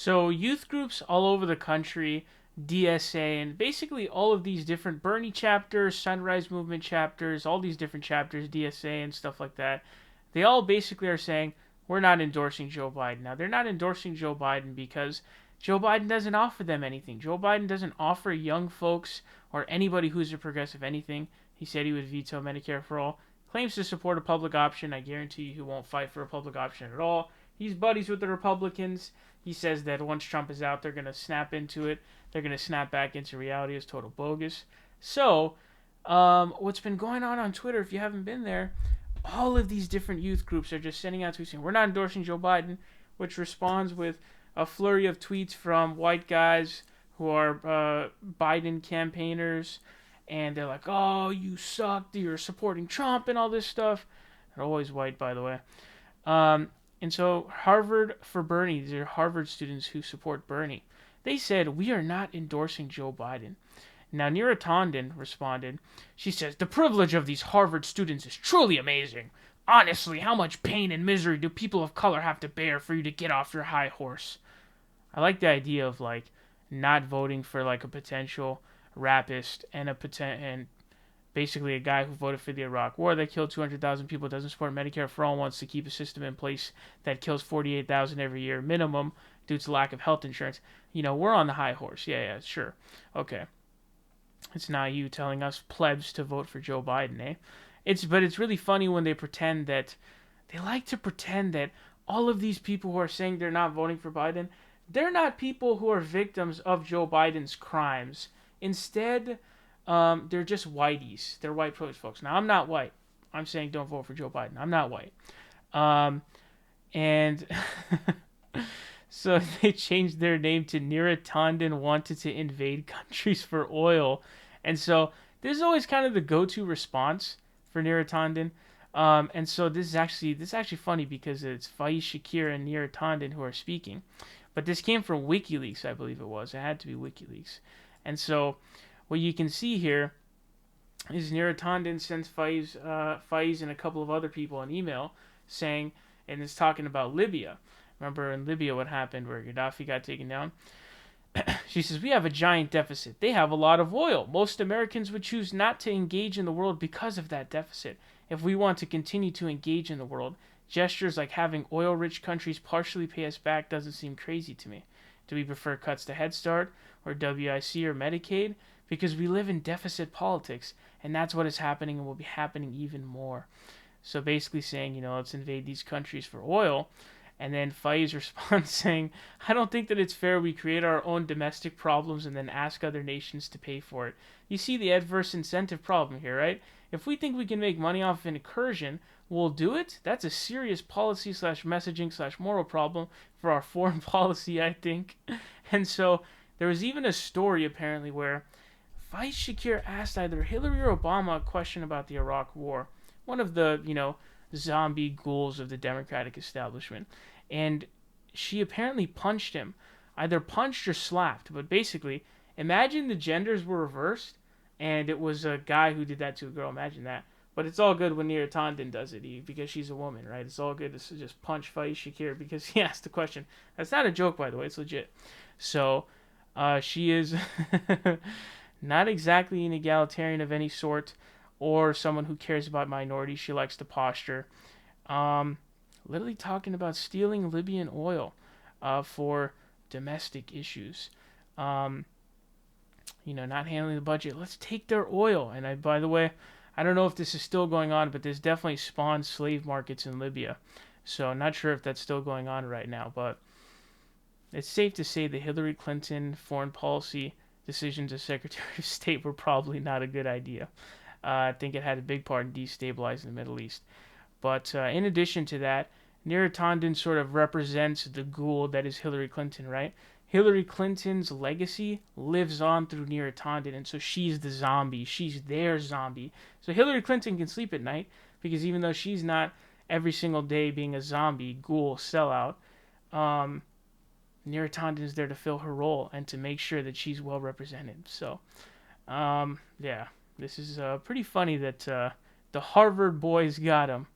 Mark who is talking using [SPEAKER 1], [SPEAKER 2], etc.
[SPEAKER 1] So youth groups all over the country, DSA, and basically all of these different Bernie chapters, Sunrise Movement chapters, all these different chapters, DSA and stuff like that, they all basically are saying, we're not endorsing Joe Biden. Now, they're not endorsing Joe Biden because Joe Biden doesn't offer them anything. Joe Biden doesn't offer young folks or anybody who's a progressive anything. He said he would veto Medicare for all. Claims to support a public option. I guarantee you he won't fight for a public option at all. He's buddies with the Republicans. He says that once Trump is out, they're going to snap into it. They're going to snap back into reality as total bogus. So, what's been going on Twitter, if you haven't been there, all of these different youth groups are just sending out tweets saying, we're not endorsing Joe Biden, which responds with a flurry of tweets from white guys who are Biden campaigners. And they're like, oh, you suck, you're supporting Trump and all this stuff. They're always white, by the way. And so Harvard for Bernie, these are Harvard students who support Bernie. They said, we are not endorsing Joe Biden. Now, Neera Tanden responded. She says, the privilege of these Harvard students is truly amazing. Honestly, how much pain and misery do people of color have to bear for you to get off your high horse? I like the idea of, like, not voting for, like, a potential rapist and basically a guy who voted for the Iraq War that killed 200,000 people, doesn't support Medicare for all, wants to keep a system in place that kills 48,000 every year minimum due to lack of health insurance. You know, we're on the high horse. Yeah, sure. Okay. It's not you telling us plebs to vote for Joe Biden, eh? But it's really funny when they like to pretend that all of these people who are saying they're not voting for Biden, they're not people who are victims of Joe Biden's crimes. Instead, they're just whiteys. They're white privileged folks. Now, I'm not white. I'm saying don't vote for Joe Biden. I'm not white. And so they changed their name to Neera Tanden wanted to invade countries for oil. And so this is always kind of the go-to response for Neera Tanden. And so this is actually funny because it's Faiz Shakir and Neera Tanden who are speaking. But this came from WikiLeaks, I believe it was. It had to be WikiLeaks. And so what you can see here is Neera Tanden sends Faiz and a couple of other people an email saying, and it's talking about Libya. Remember in Libya what happened where Gaddafi got taken down? She says, we have a giant deficit. They have a lot of oil. Most Americans would choose not to engage in the world because of that deficit. If we want to continue to engage in the world, gestures like having oil-rich countries partially pay us back doesn't seem crazy to me. Do we prefer cuts to Head Start or WIC or Medicaid? Because we live in deficit politics, and that's what is happening and will be happening even more. So basically saying, let's invade these countries for oil. And then Faiz responds saying, I don't think that it's fair we create our own domestic problems and then ask other nations to pay for it. You see the adverse incentive problem here, right? If we think we can make money off of an incursion, we'll do it. That's a serious policy / messaging / moral problem for our foreign policy, I think. And so there was even a story apparently where Faiz Shakir asked either Hillary or Obama a question about the Iraq War. One of the, zombie ghouls of the Democratic establishment. And she apparently punched him. Either punched or slapped. But basically, imagine the genders were reversed and it was a guy who did that to a girl. Imagine that. But it's all good when Neera Tanden does it because she's a woman, right? It's all good to just punch Faiz Shakir because he asked the question. That's not a joke, by the way. It's legit. So, she is not exactly an egalitarian of any sort or someone who cares about minorities. She likes to posture. Literally talking about stealing Libyan oil for domestic issues. Not handling the budget. Let's take their oil. And by the way, I don't know if this is still going on, but this definitely spawned slave markets in Libya. So I'm not sure if that's still going on right now, but it's safe to say the Hillary Clinton foreign policy decisions as Secretary of State were probably not a good idea. I think it had a big part in destabilizing the Middle East. But in addition to that, Neera Tanden sort of represents the ghoul that is Hillary Clinton, right? Hillary Clinton's legacy lives on through Neera Tanden, and so she's the zombie. She's their zombie. So Hillary Clinton can sleep at night because even though she's not every single day being a zombie, ghoul, sellout, Neera Tanden is there to fill her role and to make sure that she's well represented. So, yeah. This is pretty funny that the Harvard boys got him.